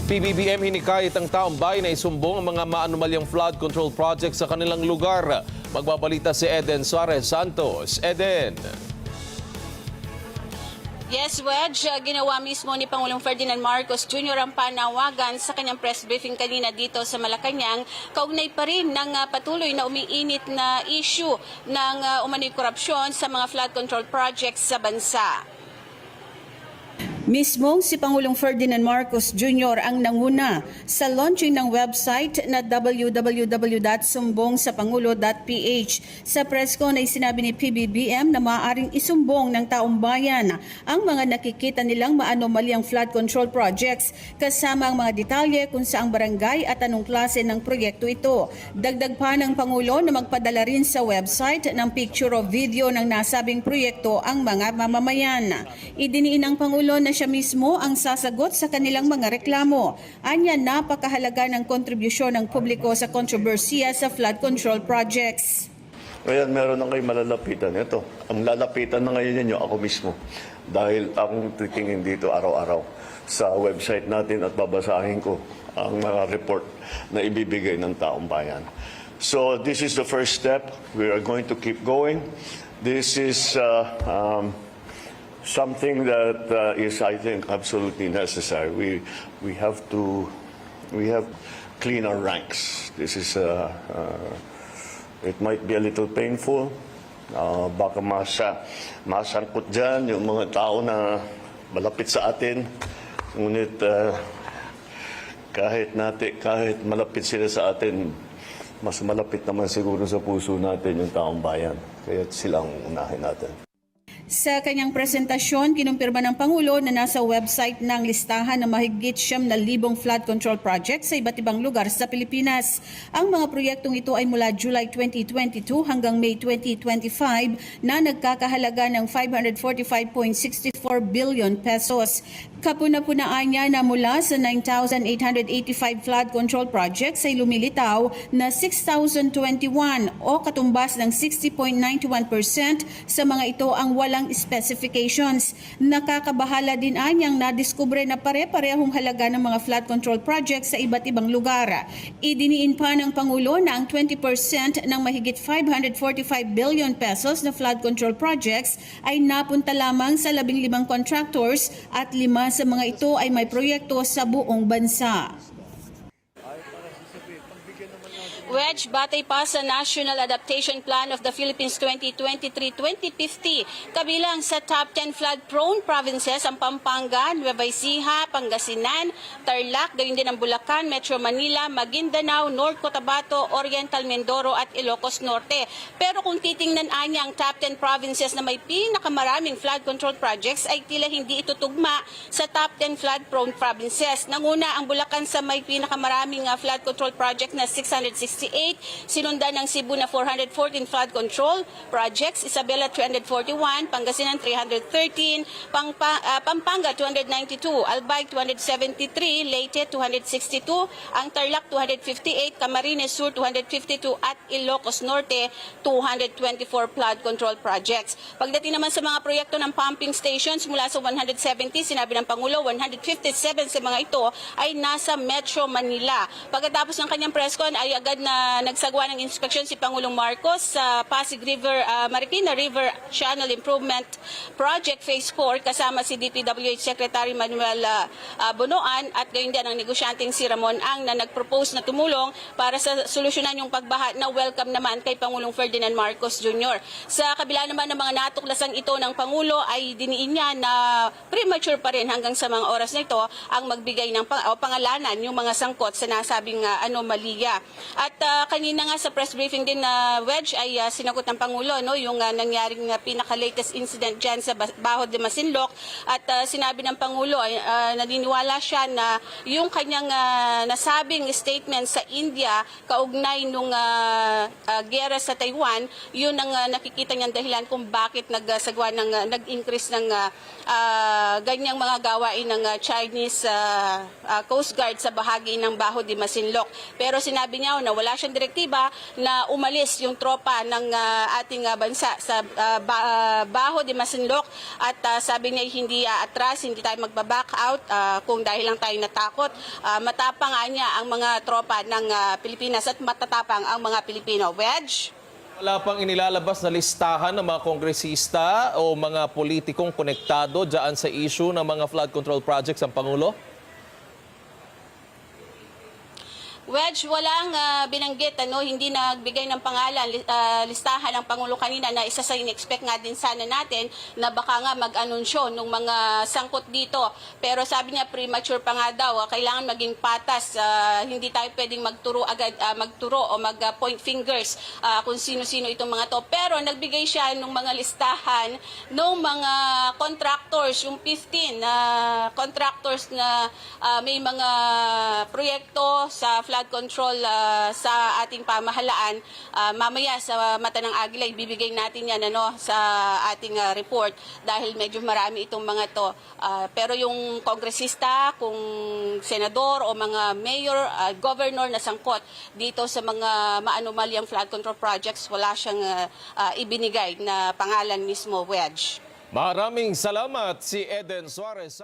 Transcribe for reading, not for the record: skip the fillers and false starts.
PBBM hinikayat ang taong bayan na isumbong ang mga maanumalyang flood control project sa kanilang lugar. Magbabalita si Eden Suarez Santos. Eden. Yes, Wedge, ginawa mismo ni Pangulong Ferdinand Marcos Jr. ang panawagan sa kanyang press briefing kanina dito sa Malacanang, kaugnay pa rin ng patuloy na umiinit na issue ng umano'y korupsyon sa mga flood control projects sa bansa. Mismong si Pangulong Ferdinand Marcos Jr. ang nanguna sa launching ng website na www.sumbongsapangulo.ph. Sa press con ay sinabi ni PBBM na maaaring isumbong ng taong bayan ang mga nakikita nilang maanomalyang flood control projects kasama ang mga detalye kung saang barangay at anong klase ng proyekto ito. Dagdag pa ng Pangulo na magpadala rin sa website ng picture o video ng nasabing proyekto ang mga mamamayan. Idiniin ng Pangulo na siya mismo ang sasagot sa kanilang mga reklamo. Anya, napakahalaga ng kontribusyon ng publiko sa kontrobersiya sa flood control projects. Ngayon, meron na kayo malalapitan. Ito, ang lalapitan na ngayon ninyo, ako mismo. Dahil akong titingin dito araw-araw sa website natin at babasahin ko ang mga report na ibibigay ng taong bayan. So, this is the first step. We are going to keep going. This is something that is, I think, absolutely necessary. We have to clean our ranks. This is it might be a little painful. Baka masangkot dyan yung mga tao na malapit sa atin. Ngunit kahit malapit sila sa atin, mas malapit naman siguro sa puso natin yung taong bayan. Kaya sila ang unahin natin. Sa kanyang presentasyon, kinumpirma ng Pangulo na nasa website ng listahan ng mahigit 9,000 flood control projects sa iba't ibang lugar sa Pilipinas. Ang mga proyektong ito ay mula July 2022 hanggang May 2025 na nagkakahalaga ng 545.64 billion pesos. Kapuna-punaan niya na mula sa 9,885 flood control projects ay lumilitaw na 6,021 o katumbas ng 60.91% sa mga ito ang walang specifications. Nakakabahala din anyang nadiskubre na pare-parehong halaga ng mga flood control projects sa iba't ibang lugar. Idiniin pa ng Pangulo na ang 20% ng mahigit 545 billion pesos na flood control projects ay napunta lamang sa 15 contractors at 5 sa mga ito ay may proyekto sa buong bansa. Wedge, batay pa sa National Adaptation Plan of the Philippines 2023-2050, kabilang sa top 10 flood-prone provinces ang Pampanga, Nueva Ecija, Pangasinan, Tarlac, gayon din ang Bulacan, Metro Manila, Maguindanao, North Cotabato, Oriental Mindoro at Ilocos Norte. Pero kung titingnan niya ang top 10 provinces na may pinakamaraming flood control projects ay tila hindi ito tugma sa top 10 flood-prone provinces. Nanguna ang Bulacan sa may pinakamaraming flood control project na 668, sinundan ng Cebu na 414 flood control projects, Isabela 341, Pangasinan 313, Pampanga 292, Albay 273, Leyte 262, ang Tarlac 258, Camarines Sur 252 at Ilocos Norte 224 flood control projects. Pagdating naman sa mga proyekto ng pumping stations mula sa 170, sinabi ng Pangulo 157 sa mga ito ay nasa Metro Manila. Pagkatapos ng kanyang press con ay agad na nagsagawa ng inspeksyon si Pangulong Marcos sa Pasig River, Marikina River Channel Improvement Project Phase 4 kasama si DPWH Secretary Manuel Bonoan at gayon din ang negosyanteng si Ramon Ang na nagpropose na tumulong para sa solusyonan yung pagbaha na welcome naman kay Pangulong Ferdinand Marcos Jr. Sa kabila naman ng mga natuklasang ito ng Pangulo ay diniin niya na premature pa rin hanggang sa mga oras na ito ang magbigay ng pangalanan yung mga sangkot sa nasabing anomalya. At kanina nga sa press briefing din na Wedge ay sinagot ng Pangulo yung nangyaring pinaka-latest incident dyan sa Baho de Masinloc at sinabi ng Pangulo ay naniniwala siya na yung kanyang nasabing statement sa India kaugnay nung giyera sa Taiwan, yun ang nakikita niyang dahilan kung bakit nag-increase ng ganyang mga gawain ng Chinese Coast Guard sa bahagi ng Baho de Masinloc. Pero sinabi niya na wala wala siyang direktiba na umalis yung tropa ng ating bansa sa Baho de Masinloc at sabi niya hindi atras, hindi tayo magbaback out kung dahil lang tayo natakot. Matapang nga niya ang mga tropa ng Pilipinas at matatapang ang mga Pilipino. Wedge? Wala pang inilalabas na listahan ng mga kongresista o mga politikong konektado dyan sa issue ng mga flood control projects ang Pangulo? Wedge, walang binanggit, hindi nagbigay ng pangalan, listahan ng Pangulo kanina na isa sa in-expect nga din sana natin na baka nga mag-anunsyo ng mga sangkot dito. Pero sabi niya premature pa nga daw, kailangan maging patas, hindi tayo pwedeng magturo agad, magturo o mag-point fingers kung sino-sino itong mga to. Pero nagbigay siya ng mga listahan ng mga contractors, yung 15 contractors na may mga proyekto sa flood control sa ating pamahalaan. Mamaya sa Mata ng Agila, ibibigay natin yan sa ating report dahil medyo marami itong mga to. Pero yung kongresista, kung senador o mga mayor, governor na sangkot dito sa mga maanumalyang flood control projects, wala siyang ibinigay na pangalan mismo, Wedge. Maraming salamat si Eden Suarez.